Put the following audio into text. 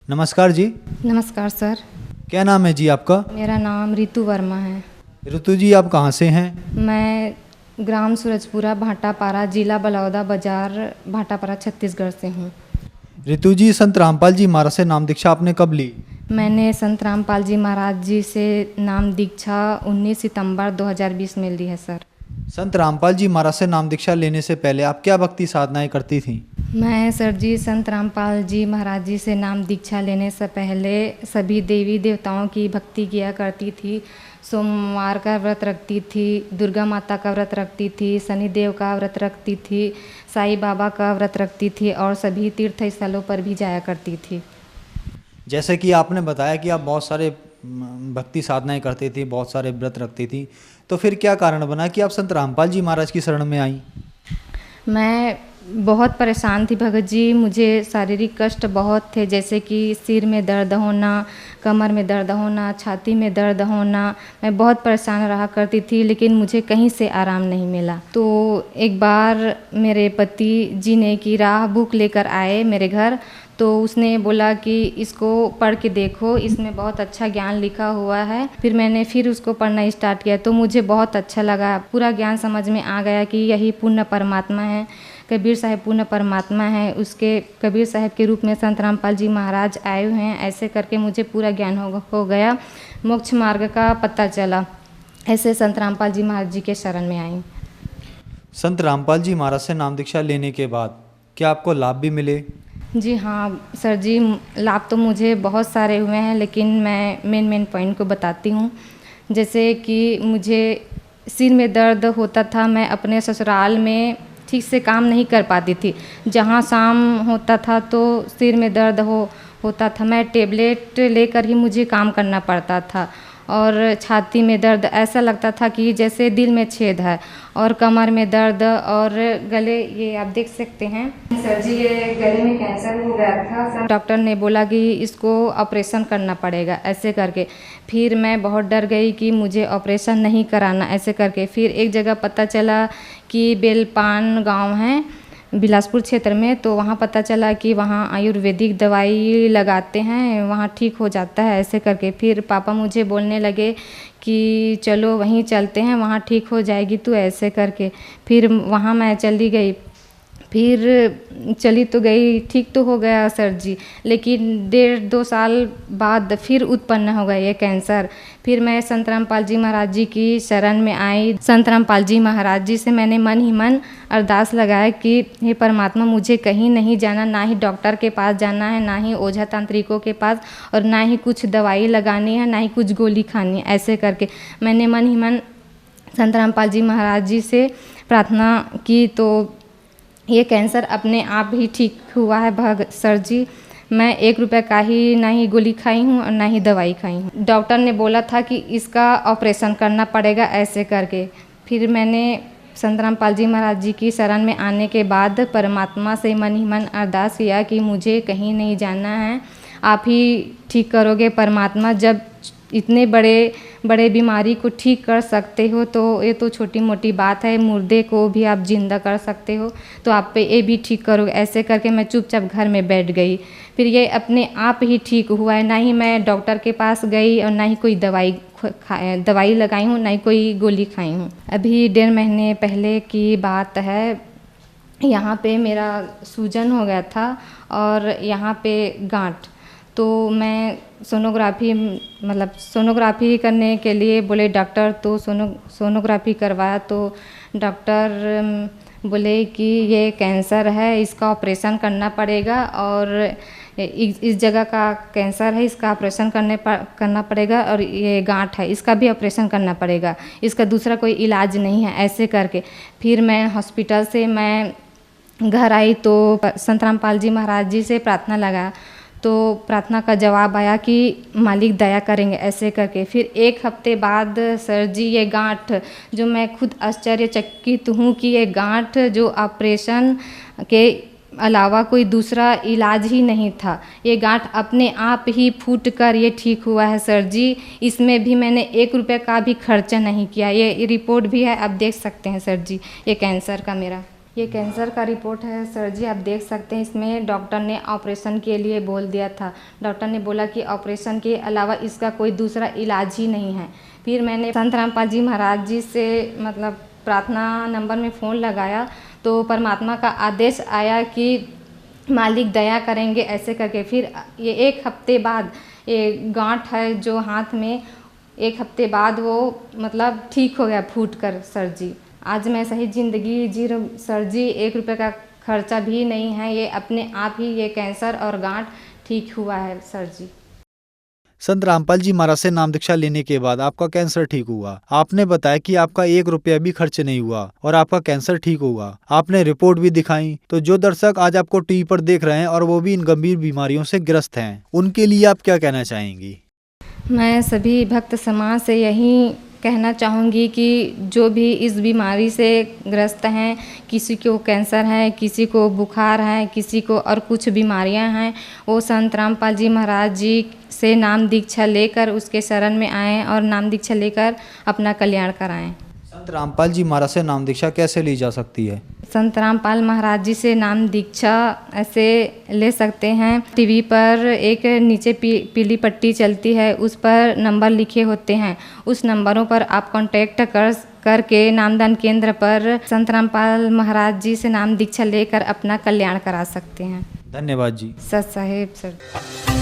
नमस्कार जी। नमस्कार सर। क्या नाम है जी आपका? मेरा नाम रितु वर्मा है। ऋतु जी, आप कहाँ से हैं? मैं ग्राम सूरजपुरा भाटापारा, जिला बलौदा बाजार, भाटापारा, छत्तीसगढ़ से हूँ। ऋतु जी, संत रामपाल जी महाराज से नाम दीक्षा आपने कब ली? मैंने संत रामपाल जी महाराज जी से नाम दीक्षा 19 सितंबर 2020 में ली है सर। संत रामपाल जी महाराज से नाम दीक्षा लेने से पहले आप क्या भक्ति साधनाएं करती थीं? मैं सर जी संत रामपाल जी महाराज जी से नाम दीक्षा लेने से पहले सभी देवी देवताओं की भक्ति किया करती थी। सोमवार का व्रत रखती थी, दुर्गा माता का व्रत रखती थी, शनिदेव का व्रत रखती थी, साईं बाबा का व्रत रखती थी और सभी तीर्थ स्थलों पर भी जाया करती थी। जैसे कि आपने बताया कि आप बहुत सारे भक्ति साधनाएं करती थी, बहुत सारे व्रत रखती थी, तो फिर क्या कारण बना कि आप संत रामपाल जी महाराज की शरण में आईं? मैं बहुत परेशान थी भगत जी। मुझे शारीरिक कष्ट बहुत थे, जैसे कि सिर में दर्द होना, कमर में दर्द होना, छाती में दर्द होना। मैं बहुत परेशान रहा करती थी, लेकिन मुझे कहीं से आराम नहीं मिला। तो एक बार मेरे पति जी ने की राह बुक लेकर आए मेरे घर, तो उसने बोला कि इसको पढ़ के देखो, इसमें बहुत अच्छा ज्ञान लिखा हुआ है। फिर मैंने उसको पढ़ना स्टार्ट किया तो मुझे बहुत अच्छा लगा। पूरा ज्ञान समझ में आ गया कि यही पूर्ण परमात्मा है, कबीर साहब पूर्ण परमात्मा है। उसके कबीर साहब के रूप में संत रामपाल जी महाराज आए हुए हैं। ऐसे करके मुझे पूरा ज्ञान हो गया, मोक्ष मार्ग का पता चला। ऐसे संत रामपाल जी महाराज जी के शरण में आई। संत रामपाल जी महाराज से नाम दीक्षा लेने के बाद क्या आपको लाभ भी मिले? जी हाँ सर जी, लाभ तो मुझे बहुत सारे हुए हैं, लेकिन मैं मेन पॉइंट को बताती हूँ। जैसे कि मुझे सिर में दर्द होता था, मैं अपने ससुराल में ठीक से काम नहीं कर पाती थी। जहाँ शाम होता था तो सिर में दर्द होता था, मैं टेबलेट लेकर ही मुझे काम करना पड़ता था। और छाती में दर्द, ऐसा लगता था कि जैसे दिल में छेद है। और कमर में दर्द और गले, ये आप देख सकते हैं सर जी, ये गले में कैंसर हो गया था। डॉक्टर ने बोला कि इसको ऑपरेशन करना पड़ेगा, ऐसे करके। फिर मैं बहुत डर गई कि मुझे ऑपरेशन नहीं कराना, ऐसे करके। फिर एक जगह पता चला कि बेलपान गांव है बिलासपुर क्षेत्र में, तो वहाँ पता चला कि वहाँ आयुर्वेदिक दवाई लगाते हैं, वहाँ ठीक हो जाता है, ऐसे करके। फिर पापा मुझे बोलने लगे कि चलो वहीं चलते हैं, वहाँ ठीक हो जाएगी तू, ऐसे करके। फिर वहाँ मैं चली गई। फिर चली तो गई, ठीक तो हो गया सर जी, लेकिन 1.5-2 साल बाद फिर उत्पन्न हो गया ये कैंसर। फिर मैं संत रामपाल जी महाराज जी की शरण में आई। संत रामपाल जी महाराज जी से मैंने मन ही मन अरदास लगाया कि हे परमात्मा, मुझे कहीं नहीं जाना, ना ही डॉक्टर के पास जाना है, ना ही ओझा तांत्रिकों के पास, और ना ही कुछ दवाई लगानी है, ना ही कुछ गोली खानी है, ऐसे करके मैंने मन ही मन संत रामपाल जी महाराज जी से प्रार्थना की। तो ये कैंसर अपने आप ही ठीक हुआ है सर जी। मैं 1 रुपये का ही ना ही गोली खाई हूँ और ना ही दवाई खाई हूँ। डॉक्टर ने बोला था कि इसका ऑपरेशन करना पड़ेगा, ऐसे करके। फिर मैंने संत रामपाल जी महाराज जी की शरण में आने के बाद परमात्मा से मन ही मन अरदास किया कि मुझे कहीं नहीं जाना है, आप ही ठीक करोगे परमात्मा। जब इतने बड़े बीमारी को ठीक कर सकते हो तो ये तो छोटी मोटी बात है, मुर्दे को भी आप जिंदा कर सकते हो, तो आप पे ये भी ठीक करोगे, ऐसे करके मैं चुपचाप घर में बैठ गई। फिर ये अपने आप ही ठीक हुआ है, ना ही मैं डॉक्टर के पास गई और ना ही कोई दवाई लगाई हूँ, ना ही कोई गोली खाई हूँ। अभी 1.5 महीने पहले की बात है, यहाँ पे मेरा सूजन हो गया था और यहाँ पे गांठ। तो मैं सोनोग्राफी करने के लिए बोले डॉक्टर, तो सोनोग्राफी करवाया तो डॉक्टर बोले कि ये कैंसर है, इसका ऑपरेशन करना पड़ेगा, और इस जगह का कैंसर है, इसका ऑपरेशन करना पड़ेगा, और ये गांठ है, इसका भी ऑपरेशन करना पड़ेगा, इसका दूसरा कोई इलाज नहीं है, ऐसे करके। फिर मैं हॉस्पिटल से मैं घर आई तो संत रामपाल जी महाराज जी से प्रार्थना लगा, तो प्रार्थना का जवाब आया कि मालिक दया करेंगे, ऐसे करके। फिर 1 हफ्ते बाद सर जी ये गांठ, जो मैं खुद आश्चर्यचकित हूँ कि ये गांठ जो ऑपरेशन के अलावा कोई दूसरा इलाज ही नहीं था, ये गांठ अपने आप ही फूट कर ये ठीक हुआ है सर जी। इसमें भी मैंने 1 रुपये का भी खर्चा नहीं किया, ये रिपोर्ट भी है, आप देख सकते हैं सर जी, ये कैंसर का मेरा। ये कैंसर का रिपोर्ट है सर जी, आप देख सकते हैं। इसमें डॉक्टर ने ऑपरेशन के लिए बोल दिया था। डॉक्टर ने बोला कि ऑपरेशन के अलावा इसका कोई दूसरा इलाज ही नहीं है। फिर मैंने संत रामपाल जी महाराज जी से मतलब प्रार्थना नंबर में फ़ोन लगाया, तो परमात्मा का आदेश आया कि मालिक दया करेंगे ऐसे करके। फिर ये 1 हफ्ते बाद ये गांठ है जो हाथ में, 1 हफ्ते बाद वो मतलब ठीक हो गया फूट कर सर जी। आज मैं सही ज़िंदगी जी रही हूँ सर जी। 1 रुपये का खर्चा भी नहीं है, ये अपने आप ही ये कैंसर और गांठ ठीक हुआ है सर जी। संत रामपाल जी महाराज से नाम दीक्षा लेने के बाद आपका कैंसर ठीक हुआ। आपने बताया कि आपका 1 रुपया भी खर्च नहीं हुआ और आपका कैंसर ठीक हुआ। आपने रिपोर्ट भी दिखाई। तो जो दर्शक आज आपको टीवी पर देख रहे हैं और वो भी इन गंभीर बीमारियों से ग्रस्त हैं, उनके लिए आप क्या कहना चाहेंगी? मैं सभी भक्त समाज से यही कहना चाहूँगी कि जो भी इस बीमारी से ग्रस्त हैं, किसी को कैंसर है, किसी को बुखार है, किसी को और कुछ बीमारियां हैं, वो संत रामपाल जी महाराज जी से नाम दीक्षा लेकर उसके शरण में आएँ और नाम दीक्षा लेकर अपना कल्याण कराएं। संत रामपाल जी महाराज से नाम दीक्षा कैसे ली जा सकती है? संत रामपाल महाराज जी से नाम दीक्षा ऐसे ले सकते हैं। टीवी पर एक नीचे पीली पट्टी चलती है, उस पर नंबर लिखे होते हैं। उस नंबरों पर आप कांटेक्ट करके नामदान केंद्र पर संत रामपाल महाराज जी से नाम दीक्षा लेकर अपना कल्याण करा सकते हैं। धन्यवाद जी। सत साहेब सर।